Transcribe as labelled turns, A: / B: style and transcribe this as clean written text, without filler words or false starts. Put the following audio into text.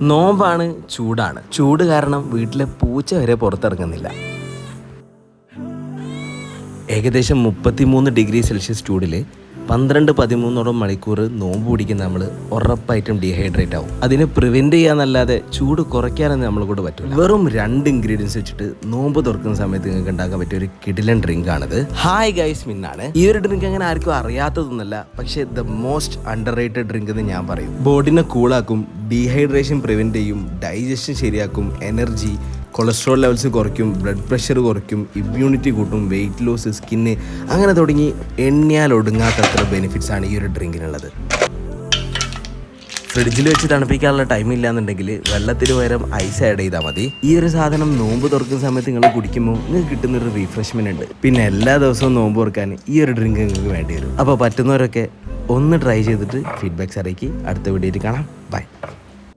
A: നോമ്പാണ്, ചൂടാണ്. ചൂട് കാരണം വീട്ടിലെ പൂച്ച വരെ പുറത്തിറങ്ങുന്നില്ല. ഏകദേശം 33 ഡിഗ്രി സെൽഷ്യസ് ചൂടിൽ 12-13 മണിക്കൂർ നോമ്പ് പിടിക്കുന്ന നമ്മൾ ഉറപ്പായിട്ടും ഡീഹൈഡ്രേറ്റ് ആവും. അതിനെ പ്രിവെൻറ്റ് ചെയ്യാന്നല്ലാതെ ചൂട് കുറയ്ക്കാനൊന്നും നമ്മളെ കൊണ്ട് പറ്റില്ല. വെറും 2 ഇൻഗ്രീഡിയൻസ് വെച്ചിട്ട് നോമ്പ് തുറക്കുന്ന സമയത്ത് നിങ്ങൾക്ക് ഉണ്ടാക്കാൻ പറ്റിയ ഒരു കിടിലൻ ഡ്രിങ്ക് ആണിത്. ഹായ് ഗൈസ്, മിന്നാണ്. ഈ ഒരു ഡ്രിങ്ക് അങ്ങനെ ആർക്കും അറിയാത്തതൊന്നുമല്ല, പക്ഷേ the most underrated drink എന്ന് ഞാൻ പറയും. ബോഡിനെ കൂളാക്കും, ഡീഹൈഡ്രേഷൻ പ്രിവെൻറ്റ് ചെയ്യും, ഡൈജഷൻ ശരിയാക്കും, എനർജി, കൊളസ്ട്രോൾ ലെവൽസ് കുറയ്ക്കും, ബ്ലഡ് പ്രഷർ കുറയ്ക്കും, ഇമ്മ്യൂണിറ്റി കൂട്ടും, വെയിറ്റ് ലോസ്, സ്കിന്ന്, അങ്ങനെ തുടങ്ങി എണ്ണിയാൽ ഒടുങ്ങാത്തത്ര ബെനിഫിറ്റ്സ് ആണ് ഈ ഒരു ഡ്രിങ്കിനുള്ളത്. ഫ്രിഡ്ജിൽ വെച്ച് തണുപ്പിക്കാനുള്ള ടൈം ഇല്ലാന്നുണ്ടെങ്കിൽ വെള്ളത്തിന് പകരം ഐസ് ആഡ് ചെയ്താൽ മതി. ഈ ഒരു സാധനം നോമ്പ് തുറക്കുന്ന സമയത്ത് നിങ്ങൾ കുടിക്കുമ്പോൾ നിങ്ങൾക്ക് കിട്ടുന്നൊരു റീഫ്രഷ്മെന്റ് ഉണ്ട്. പിന്നെ എല്ലാ ദിവസവും നോമ്പ് തുറക്കാൻ ഈ ഒരു ഡ്രിങ്ക് നിങ്ങൾക്ക് വേണ്ടി വരും. അപ്പോൾ പറ്റുന്നവരൊക്കെ ഒന്ന് ട്രൈ ചെയ്തിട്ട് ഫീഡ്ബാക്ക്സ് അറിയിക്കുക. അടുത്ത വീഡിയോയിൽ കാണാം. ബൈ.